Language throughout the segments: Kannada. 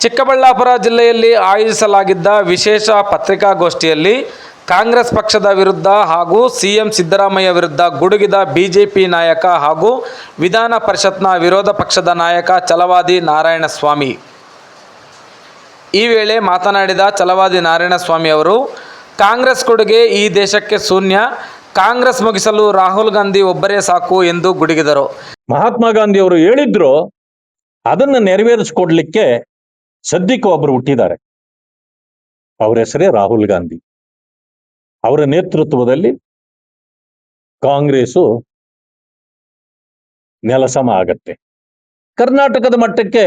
ಚಿಕ್ಕಬಳ್ಳಾಪುರ ಜಿಲ್ಲೆಯಲ್ಲಿ ಆಯೋಜಿಸಲಾಗಿದ್ದ ವಿಶೇಷ ಪತ್ರಿಕಾಗೋಷ್ಠಿಯಲ್ಲಿ ಕಾಂಗ್ರೆಸ್ ಪಕ್ಷದ ವಿರುದ್ಧ ಹಾಗೂ ಸಿಎಂ ಸಿದ್ದರಾಮಯ್ಯ ವಿರುದ್ಧ ಗುಡುಗಿದ ಬಿಜೆಪಿ ನಾಯಕ ಹಾಗೂ ವಿಧಾನ ಪರಿಷತ್ನ ವಿರೋಧ ಪಕ್ಷದ ನಾಯಕ ಛಲವಾದಿ ನಾರಾಯಣಸ್ವಾಮಿ. ಈ ವೇಳೆ ಮಾತನಾಡಿದ ಛಲವಾದಿ ನಾರಾಯಣಸ್ವಾಮಿ ಅವರು, ಕಾಂಗ್ರೆಸ್ ಕೊಡುಗೆ ಈ ದೇಶಕ್ಕೆ ಶೂನ್ಯ, ಕಾಂಗ್ರೆಸ್ ಮುಗಿಸಲು ರಾಹುಲ್ ಗಾಂಧಿ ಒಬ್ಬರೇ ಸಾಕು ಎಂದು ಗುಡುಗಿದರು. ಮಹಾತ್ಮ ಗಾಂಧಿ ಅವರು ಹೇಳಿದ್ರು, ಅದನ್ನ ನೆರವೇರಿಸಿಕೊಡ್ಲಿಕ್ಕೆ ಸದ್ಯಕ್ಕೆ ಒಬ್ಬರು ಹುಟ್ಟಿದ್ದಾರೆ. ಅವರ ಹೆಸರೇ ರಾಹುಲ್ ಗಾಂಧಿ. ಅವರ ನೇತೃತ್ವದಲ್ಲಿ ಕಾಂಗ್ರೆಸ್ಸು ನೆಲಸಮ ಆಗತ್ತೆ. ಕರ್ನಾಟಕದ ಮಟ್ಟಕ್ಕೆ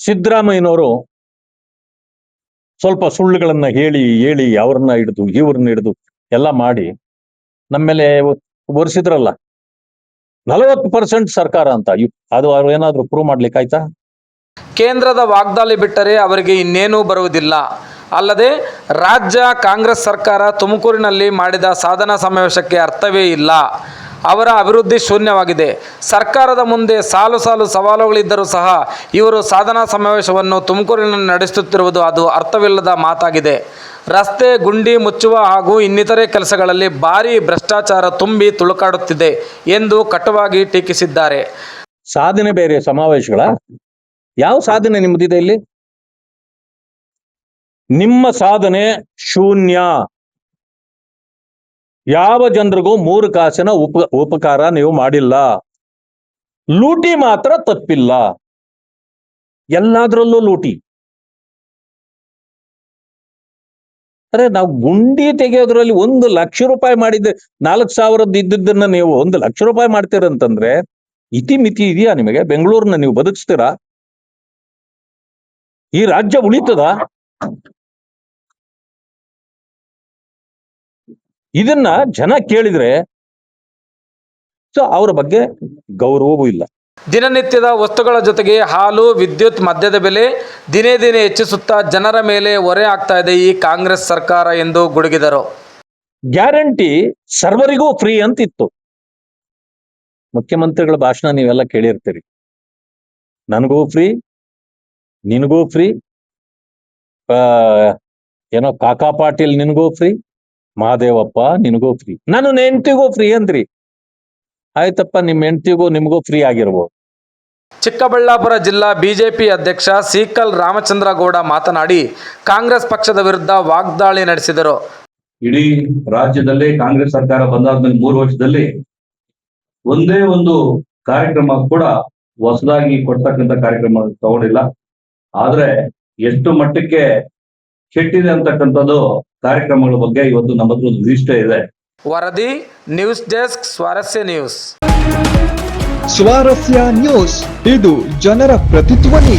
ಸಿದ್ದರಾಮಯ್ಯನವರು ಸ್ವಲ್ಪ ಸುಳ್ಳುಗಳನ್ನ ಹೇಳಿ ಅವ್ರನ್ನ ಹಿಡಿದು ಇವ್ರನ್ನ ಹಿಡಿದು ಎಲ್ಲ ಮಾಡಿ ನಮ್ಮೇಲೆ ಒರೆಸಿದ್ರಲ್ಲ. 40% ಸರ್ಕಾರ ಅಂತ ಅದು ಅವ್ರು ಏನಾದ್ರು ಪ್ರೂವ್ ಮಾಡ್ಲಿಕ್ಕೆ ಆಯ್ತಾ? ಕೇಂದ್ರದ ವಾಗ್ದಾಳಿ ಬಿಟ್ಟರೆ ಅವರಿಗೆ ಇನ್ನೇನೂ ಬರುವುದಿಲ್ಲ. ಅಲ್ಲದೆ ರಾಜ್ಯ ಕಾಂಗ್ರೆಸ್ ಸರ್ಕಾರ ತುಮಕೂರಿನಲ್ಲಿ ಮಾಡಿದ ಸಾಧನಾ ಸಮಾವೇಶಕ್ಕೆ ಅರ್ಥವೇ ಇಲ್ಲ. ಅವರ ಅಭಿವೃದ್ಧಿ ಶೂನ್ಯವಾಗಿದೆ. ಸರ್ಕಾರದ ಮುಂದೆ ಸಾಲು ಸಾಲು ಸವಾಲುಗಳಿದ್ದರೂ ಸಹ ಇವರು ಸಾಧನಾ ಸಮಾವೇಶವನ್ನು ತುಮಕೂರಿನಲ್ಲಿ ನಡೆಸುತ್ತಿರುವುದು ಅದು ಅರ್ಥವಿಲ್ಲದ ಮಾತಾಗಿದೆ. ರಸ್ತೆ ಗುಂಡಿ ಮುಚ್ಚುವ ಹಾಗೂ ಇನ್ನಿತರೆ ಕೆಲಸಗಳಲ್ಲಿ ಭಾರೀ ಭ್ರಷ್ಟಾಚಾರ ತುಂಬಿ ತುಳುಕಾಡುತ್ತಿದೆ ಎಂದು ಕಟುವಾಗಿ ಟೀಕಿಸಿದ್ದಾರೆ. ಸಾಧನೆ ಬೇರೆ, ಸಮಾವೇಶಗಳ ಯಾವ ಸಾಧನೆ ನಿಮ್ಮದಿದೆ ಇಲ್ಲಿ? ನಿಮ್ಮ ಸಾಧನೆ ಶೂನ್ಯ. ಯಾವ ಜನರಿಗೂ 3 ಕಾಸಿನ ಉಪಕಾರ ನೀವು ಮಾಡಿಲ್ಲ. ಲೂಟಿ ಮಾತ್ರ ತಪ್ಪಿಲ್ಲ, ಎಲ್ಲಾದ್ರಲ್ಲೂ ಲೂಟಿ. ಅರೆ, ನಾವು ಗುಂಡಿ ತೆಗೆಯೋದ್ರಲ್ಲಿ 1 ಲಕ್ಷ ರೂಪಾಯಿ ಮಾಡಿದ್ದೆ, 4,000 ಇದ್ದದ್ದನ್ನ ನೀವು 1 ಲಕ್ಷ ರೂಪಾಯಿ ಮಾಡ್ತೀರಂತಂದ್ರೆ ಇತಿಮಿತಿ ಇದೆಯಾ ನಿಮಗೆ? ಬೆಂಗಳೂರನ್ನ ನೀವು ಬದುಕಿಸ್ತೀರಾ? ಈ ರಾಜ್ಯ ಉಳಿತದ? ಇದನ್ನ ಜನ ಕೇಳಿದ್ರೆ ಅವರ ಬಗ್ಗೆ ಗೌರವವೂ ಇಲ್ಲ. ದಿನನಿತ್ಯದ ವಸ್ತುಗಳ ಜೊತೆಗೆ ಹಾಲು, ವಿದ್ಯುತ್, ಮದ್ಯದ ಬೆಲೆ ದಿನೇ ದಿನೇ ಹೆಚ್ಚಿಸುತ್ತಾ ಜನರ ಮೇಲೆ ಹೊರೆ ಆಗ್ತಾ ಇದೆ ಈ ಕಾಂಗ್ರೆಸ್ ಸರ್ಕಾರ ಎಂದು ಗುಡುಗಿದರು. ಗ್ಯಾರಂಟಿ ಸರ್ವರಿಗೂ ಫ್ರೀ ಅಂತಿತ್ತು. ಮುಖ್ಯಮಂತ್ರಿಗಳ ಭಾಷಣ ನೀವೆಲ್ಲ ಕೇಳಿರ್ತೀರಿ. ನನಗೂ ಫ್ರೀ, ನಿನಗೂ ಫ್ರೀ, ಏನೋ ಕಾಕಾ ಪಾಟೀಲ್ ನಿನಗೂ ಫ್ರೀ, ಮಹಾದೇವಪ್ಪ ನಿನಗೂ ಫ್ರೀ, ನಾನು ಹೆಂಡತಿಗೂ ಫ್ರೀ ಅಂದ್ರಿ. ಆಯ್ತಪ್ಪ, ನಿಮ್ಮ ಹೆಂಡತಿಗೂ ನಿಮಗೂ ಫ್ರೀ ಆಗಿರ್ಬೋದು. ಚಿಕ್ಕಬಳ್ಳಾಪುರ ಜಿಲ್ಲಾ ಬಿಜೆಪಿ ಅಧ್ಯಕ್ಷ ಸೀಕಲ್ ರಾಮಚಂದ್ರ ಗೌಡ ಮಾತನಾಡಿ ಕಾಂಗ್ರೆಸ್ ಪಕ್ಷದ ವಿರುದ್ಧ ವಾಗ್ದಾಳಿ ನಡೆಸಿದರು. ಇಡೀ ರಾಜ್ಯದಲ್ಲಿ ಕಾಂಗ್ರೆಸ್ ಸರ್ಕಾರ ಬಂದಾದ್ಮೇಲೆ 3 ವರ್ಷದಲ್ಲಿ ಒಂದೇ ಒಂದು ಕಾರ್ಯಕ್ರಮ ಕೂಡ ಹೊಸದಾಗಿ ಕೊಡ್ತಕ್ಕಂಥ ಕಾರ್ಯಕ್ರಮ ತಗೊಂಡಿಲ್ಲ. ಆದ್ರೆ ಎಷ್ಟು ಮಟ್ಟಕ್ಕೆ ಕೆಟ್ಟಿದೆ ಅಂತಕ್ಕಂಥದ್ದು ಕಾರ್ಯಕ್ರಮಗಳ ಬಗ್ಗೆ ಇವತ್ತು ನಮ್ಮ ಹತ್ರ ಒಂದು ಲಿಸ್ಟ್ ಇದೆ. ವರದಿ ನ್ಯೂಸ್ ಡೆಸ್ಕ್, ಸ್ವಾರಸ್ಯ ನ್ಯೂಸ್. ಸ್ವಾರಸ್ಯ ನ್ಯೂಸ್, ಇದು ಜನರ ಪ್ರತಿಧ್ವನಿ.